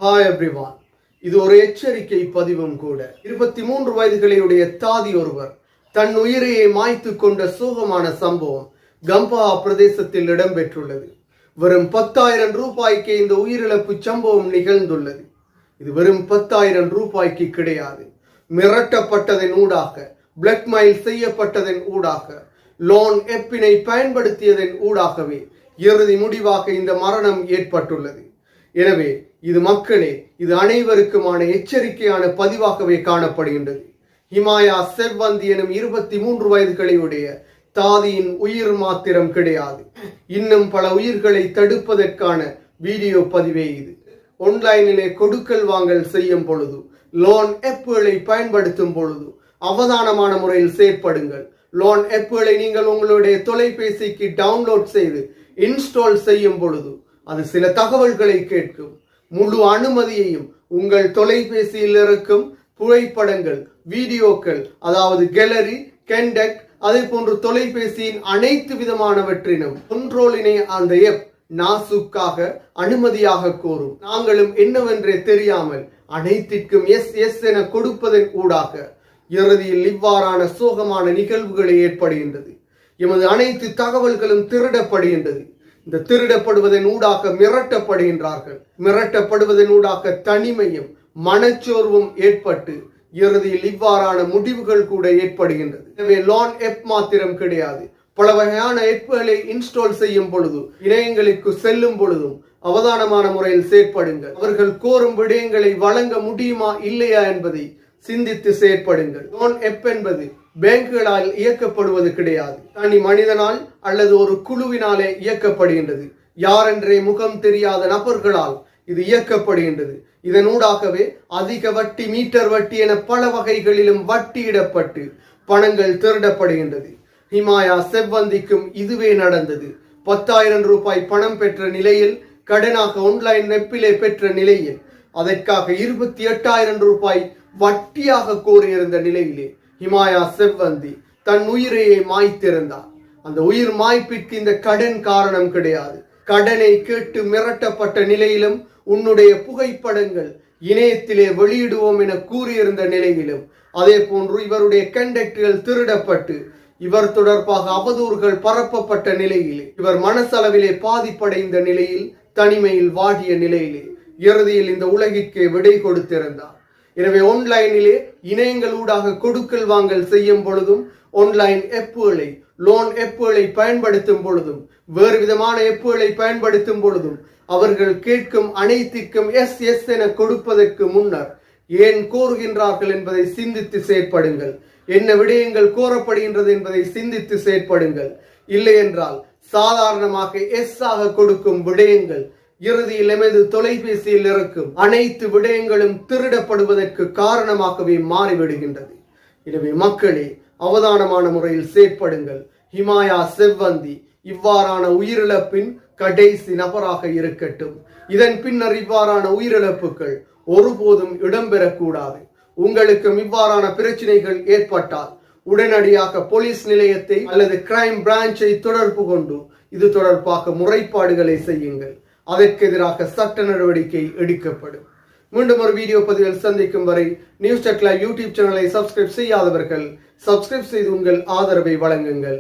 Hi everyone. இது ஒரு எச்சரிக்கை பதிவும் கூட. 23 வயதுகளுடைய தாதி ஒருவர் தன் உயிரையை மாய்த்து கொண்ட சோகமான சம்பவம் கம்பா பிரதேசத்தில் இடம்பெற்றுள்ளது. வெறும் 10,000 ரூபாய்க்கு இந்த உயிரிழப்பு சம்பவம் நிகழ்ந்துள்ளது. இது வெறும் 10,000 ரூபாய்க்கு கிடையாது. மிரட்டப்பட்டதன் ஊடாக, பிளாக்மெயில் செய்யப்பட்டதன் ஊடாக, லோன் எப்பினை பயன்படுத்தியதன் ஊடாகவே இறுதி முடிவாக இந்த மரணம் ஏற்பட்டுள்ளது. எனவே இது மக்களே, இது அனைவருக்குமான எச்சரிக்கையான பதிவாகவே காணப்படுகின்றது. ஹிமாயா செவ்வந்தி எனும் 23 வயதுகளையுடைய தாதியின் உயிர் மாத்திரம் கிடையாது, இன்னும் பல உயிர்களை தடுப்பதற்கான வீடியோ பதிவே இது. ஆன்லைனிலே கொடுக்கல் வாங்கல் செய்யும் பொழுது, லோன் ஆப்களை பயன்படுத்தும் பொழுது அவதானமான முறையில் செயற்படுங்கள். லோன் ஆப்களை நீங்கள் உங்களுடைய தொலைபேசிக்கு டவுன்லோட் செய்து இன்ஸ்டால் செய்யும் பொழுது அது சில தகவல்களை கேட்கும். முழு அனுமதியையும் உங்கள் தொலைபேசியில் இருக்கும் புகைப்படங்கள், வீடியோக்கள், அதாவது கேலரி, கான்டாக்ட், அதே போன்று தொலைபேசியின் அனைத்து விதமானவற்றினும் கண்ட்ரோலினை அந்த ஆப் நாசுக்காக அனுமதியாக கோரும். நாங்களும் என்னவென்றே தெரியாமல் அனைத்திற்கும் எஸ் என கொடுப்பதன் ஊடாக இறுதியில் இவ்வாறான சோகமான நிகழ்வுகளை ஏற்படுகின்றது. எமது அனைத்து தகவல்களும் திருடப்படுகின்றது. இந்த திருடப்படுவதன் ஊடாக மிரட்டப்படுகின்றார்கள். மிரட்டப்படுவதன் ஊடாக தனிமையும் மனச்சோர்வும் ஏற்பட்டு இறுதியில் இவ்வாறான முடிவுகள் கூட ஏற்படுகின்றது. எனவே லோன் ஆப் மாத்திரம் கிடையாது, பல வகையான ஆப்களை இன்ஸ்டால் செய்யும் பொழுது, இணையங்களுக்கு செல்லும் பொழுதும் அவதானமான முறையில் செயற்படுங்கள். அவர்கள் கோரும் விடயங்களை வழங்க முடியுமா இல்லையா என்பதை சிந்தித்து செயற்படுங்கள். லோன் ஆப் என்பது பேங்குகளால் இயக்கப்படுவது கிடையாது, தனி மனிதனால் அல்லது ஒரு குழுவினாலே இயக்கப்படுகின்றது. யாரென்றே முகம் தெரியாத நபர்களால் இது இயக்கப்படுகின்றது. இதனூடாகவே அதிக வட்டி, மீட்டர் வட்டி என பல வகைகளிலும் வட்டியிடப்பட்டு பணங்கள் திருடப்படுகின்றது. ஹிமாயா செவ்வந்திக்கும் இதுவே நடந்தது. 10,000 ரூபாய் பணம் பெற்ற நிலையில், கடனாக ஆன்லைன் நெப்பிலே பெற்ற நிலையில், அதற்காக 28,000 ரூபாய் வட்டியாக கோரியிருந்த நிலையிலே ஹிமாயா செவ்வந்தி தன் உயிரையை மாய்த்திருந்தார். அந்த உயிர் மாய்ப்பிற்கு இந்த கடன் காரணம் கிடையாது. கடனை கேட்டு மிரட்டப்பட்ட நிலையிலும், உன்னுடைய புகைப்படங்கள் இணையத்திலே வெளியிடுவோம் என கூறியிருந்த நிலையிலும், அதே போன்று இவருடைய கான்டாக்ட்கள் திருடப்பட்டு இவர் தொடர்பாக அவதூறுகள் பரப்பப்பட்ட நிலையிலே, இவர் மனசளவிலே பாதிப்படைந்த நிலையில், தனிமையில் வாடிய நிலையிலே இறுதியில் இந்த உலகிற்கே விடை கொடுத்திருந்தார். எனவே ஆன்லைனிலே இணையங்களூடாக கொடுக்கல் வாங்கல் செய்யும் பொழுதும், ஆன்லைன் ஆப்களை, லோன் ஆப்களை பயன்படுத்தும் பொழுதும், வேறு விதமான ஆப்களை பயன்படுத்தும் பொழுதும் அவர்கள் கேட்கும் அனைத்திற்கும் எஸ் என கொடுப்பதற்கு முன்னர் ஏன் கோருகின்றார்கள் என்பதை சிந்தித்து செயற்படுங்கள். என்ன விடயங்கள் கோரப்படுகின்றது என்பதை சிந்தித்து செயற்படுங்கள். இல்லை என்றால் சாதாரணமாக எஸ் ஆக கொடுக்கும் விடயங்கள் இறுதியில் எமது தொலைபேசியில் இருக்கும் அனைத்து விடயங்களும் திருடப்படுவதற்கு காரணமாகவே மாறிவிடுகின்றது. எனவே மக்களே, அவதானமான முறையில் செயற்படுங்கள். ஹிமாயா செவ்வந்தி இவ்வாறான உயிரிழப்பின் கடைசி நபராக இருக்கட்டும். இதன் பின்னர் இவ்வாறான உயிரிழப்புகள் ஒருபோதும் இடம்பெறக்கூடாது. உங்களுக்கும் இவ்வாறான பிரச்சனைகள் ஏற்பட்டால் உடனடியாக போலீஸ் நிலையத்தை அல்லது கிரைம் பிரான்ச்சை தொடர்பு கொண்டு இது தொடர்பாக முறைப்பாடுகளை செய்யுங்கள். அதற்கு எதிராக சட்ட நடவடிக்கை எடுக்கப்படும். மீண்டும் ஒரு வீடியோ பதிவில் சந்திக்கும் வரை நியூஸ் டெக் லைவ் யூடியூப் சேனலை சப்ஸ்கிரைப் செய்யாதவர்கள் சப்ஸ்கிரைப் செய்து உங்கள் ஆதரவை வழங்குங்கள்.